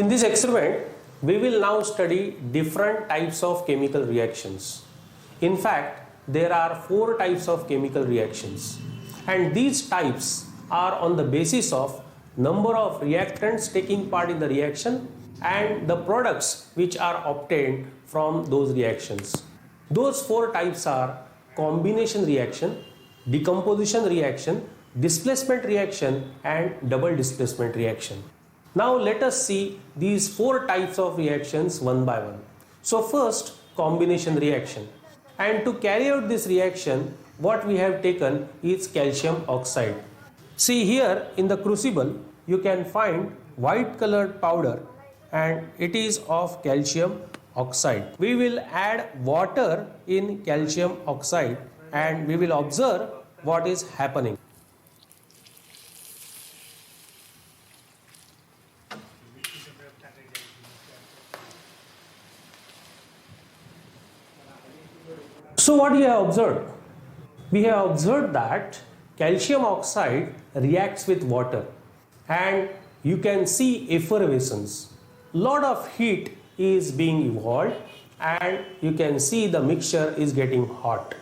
In this experiment, we will now study different types of chemical reactions. In fact, there are 4 types of chemical reactions, and these types are on the basis of number of reactants taking part in the reaction and the products which are obtained from those reactions. Those 4 types are combination reaction, decomposition reaction, displacement reaction, and double displacement reaction. Now let us see these 4 types of reactions one by one. So first, combination reaction. And to carry out this reaction, what we have taken is calcium oxide. See here in the crucible, you can find white colored powder and it is of calcium oxide. We will add water in calcium oxide and we will observe what is happening. So what we have observed? We have observed that calcium oxide reacts with water and you can see effervescence. Lot of heat is being evolved and you can see the mixture is getting hot.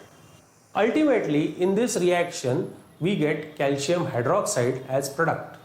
Ultimately, in this reaction, we get calcium hydroxide as product.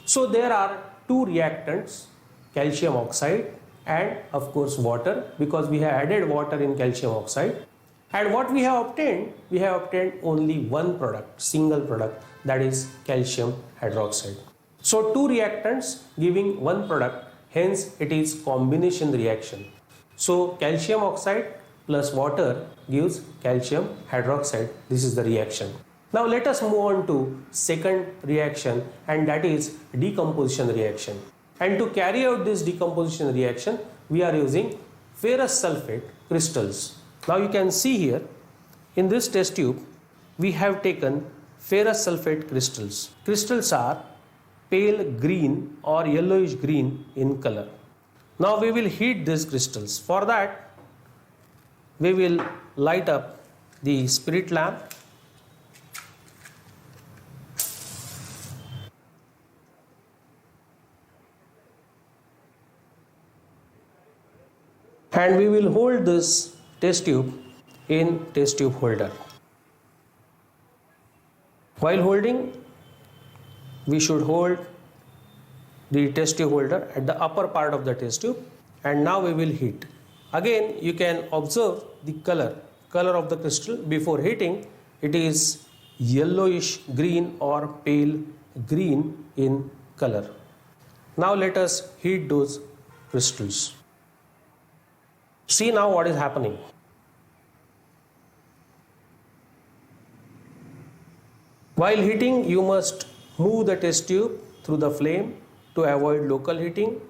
So there are 2 reactants, calcium oxide and of course water, because we have added water in calcium oxide. And what we have obtained? We have obtained only one product, single product, that is calcium hydroxide. So 2 reactants giving one product, hence it is combination reaction. So calcium oxide plus water gives calcium hydroxide. This is the reaction. Now let us move on to second reaction, and that is decomposition reaction. And to carry out this decomposition reaction, we are using ferrous sulfate crystals. Now you can see here in this test tube we have taken ferrous sulfate crystals. Crystals are pale green or yellowish green in color. Now we will heat these crystals. For that we will light up the spirit lamp. And we will hold this test tube in test tube holder. While holding, we should hold the test tube holder at the upper part of the test tube, and now we will heat. Again, you can observe the color of the crystal. Before heating, it is yellowish green or pale green in color. Now let us heat those crystals. See now what is happening. While heating, you must move the test tube through the flame to avoid local heating.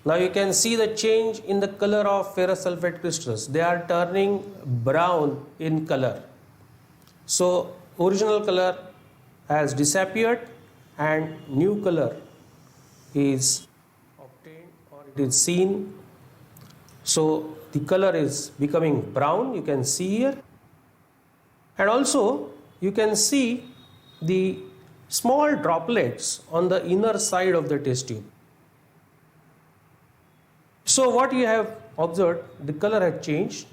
Now you can see the change in the color of ferrous sulfate crystals. They are turning brown in color. So original color has disappeared and new color is obtained or it is seen. So the color is becoming brown, you can see here, and also you can see the small droplets on the inner side of the test tube. So what you have observed, the color has changed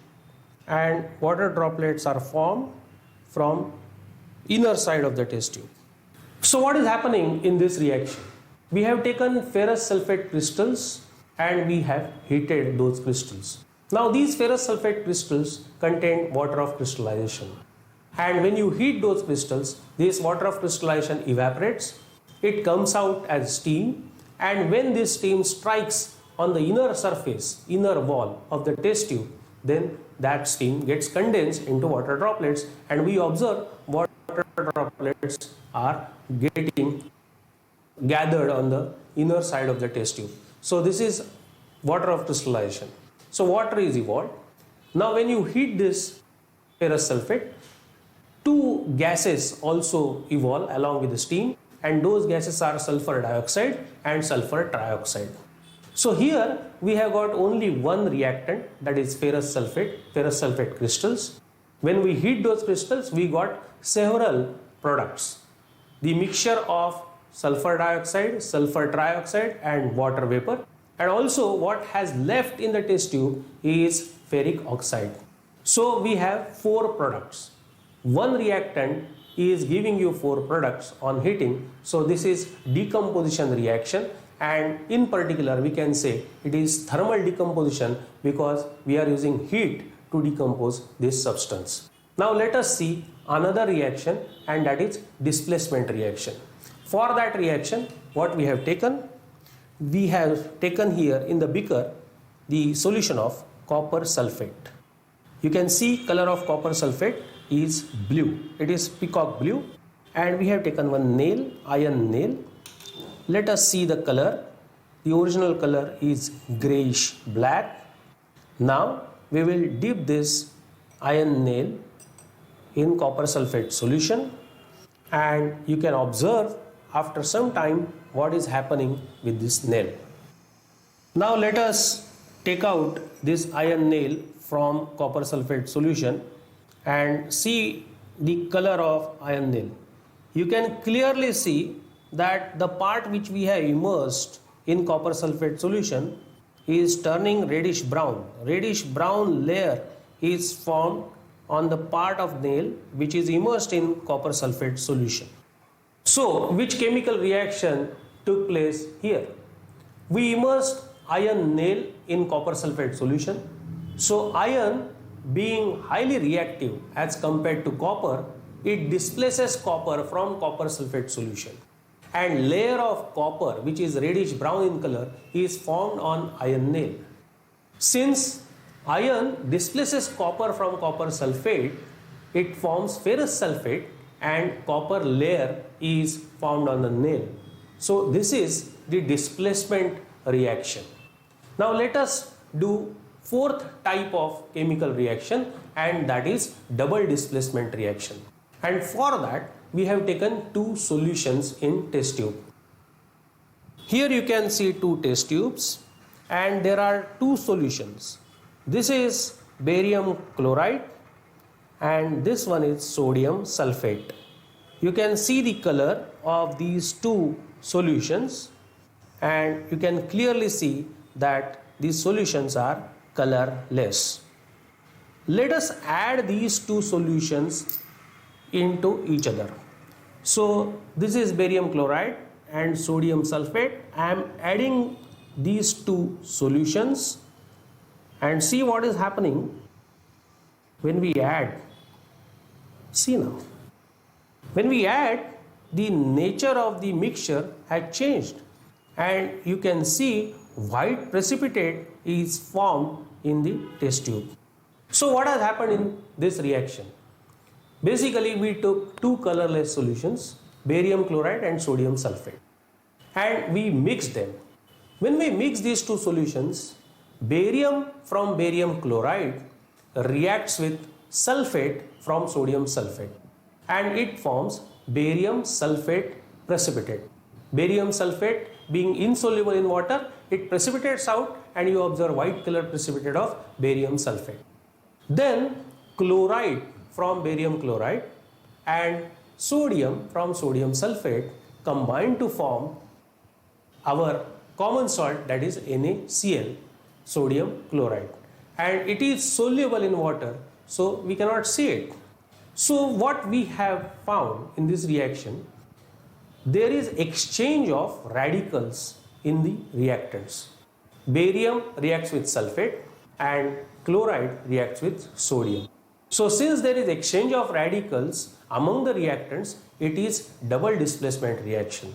and water droplets are formed from inner side of the test tube. So what is happening in this reaction? We have taken ferrous sulfate crystals and we have heated those crystals. Now these ferrous sulfate crystals contain water of crystallization, and when you heat those crystals, this water of crystallization evaporates, it comes out as steam, and when this steam strikes on the inner surface, inner wall of the test tube, then that steam gets condensed into water droplets, and we observe water droplets are getting gathered on the inner side of the test tube. So this is water of crystallization. So water is evolved. Now when you heat this ferrous sulfate, 2 gases also evolve along with the steam, and those gases are sulfur dioxide and sulfur trioxide. So here we have got only one reactant, that is ferrous sulfate crystals. When we heat those crystals, we got several products. The mixture of sulfur dioxide, sulfur trioxide and water vapor. And also what has left in the test tube is ferric oxide. So we have 4 products. One reactant is giving you 4 products on heating. So this is decomposition reaction, and in particular we can say it is thermal decomposition because we are using heat to decompose this substance. Now let us see another reaction, and that is displacement reaction. For that reaction, what we have taken? We have taken here in the beaker the solution of copper sulfate. You can see color of copper sulfate is blue. It is peacock blue, and we have taken one nail, iron nail. Let us see the color. The original color is grayish black. Now we will dip this iron nail in copper sulfate solution, and you can observe after some time what is happening with this nail. Now let us take out this iron nail from copper sulfate solution and see the color of iron nail. You can clearly see that the part which we have immersed in copper sulfate solution is turning reddish brown. Reddish brown layer is formed on the part of nail which is immersed in copper sulfate solution. So which chemical reaction took place here? We immersed iron nail in copper sulfate solution. So iron, being highly reactive as compared to copper, it displaces copper from copper sulfate solution, and layer of copper which is reddish brown in color is formed on iron nail. Since iron displaces copper from copper sulfate, it forms ferrous sulfate and copper layer is formed on the nail. So this is the displacement reaction. Now let us do 4th type of chemical reaction, and that is double displacement reaction. And for that we have taken 2 solutions in test tube. Here you can see 2 test tubes, and there are 2 solutions. This is barium chloride and this one is sodium sulfate. You can see the color of these 2 solutions, and you can clearly see that these solutions are colorless. Let us add these 2 solutions into each other. So this is barium chloride and sodium sulfate. I am adding these 2 solutions, and see what is happening when we add. See now, when we add, the nature of the mixture has changed, and you can see white precipitate is formed in the test tube. So what has happened in this reaction? Basically we took 2 colorless solutions, barium chloride and sodium sulfate, and we mixed them. When we mix these 2 solutions, barium from barium chloride reacts with sulfate from sodium sulfate, and it forms barium sulfate precipitate. Barium sulfate being insoluble in water, it precipitates out, and you observe white color precipitate of barium sulfate. Then chloride from barium chloride and sodium from sodium sulfate combine to form our common salt, that is NaCl, sodium chloride, and it is soluble in water, so we cannot see it. So what we have found in this reaction, there is exchange of radicals in the reactants. Barium reacts with sulfate and chloride reacts with sodium. So since there is exchange of radicals among the reactants, it is double displacement reaction.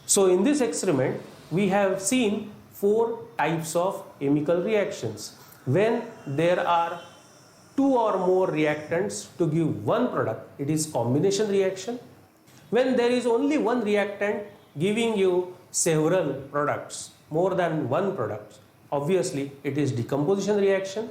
So in this experiment we have seen 4 types of chemical reactions. When there are 2 or more reactants to give one product, it is combination reaction. When there is only one reactant giving you several products, more than one product, obviously it is decomposition reaction.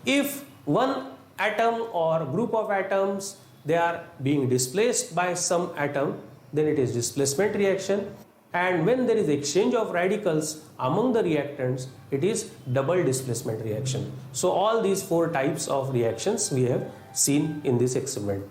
If one atom or group of atoms, they are being displaced by some atom, then it is displacement reaction. And when there is exchange of radicals among the reactants, it is double displacement reaction. So all these 4 types of reactions we have seen in this experiment.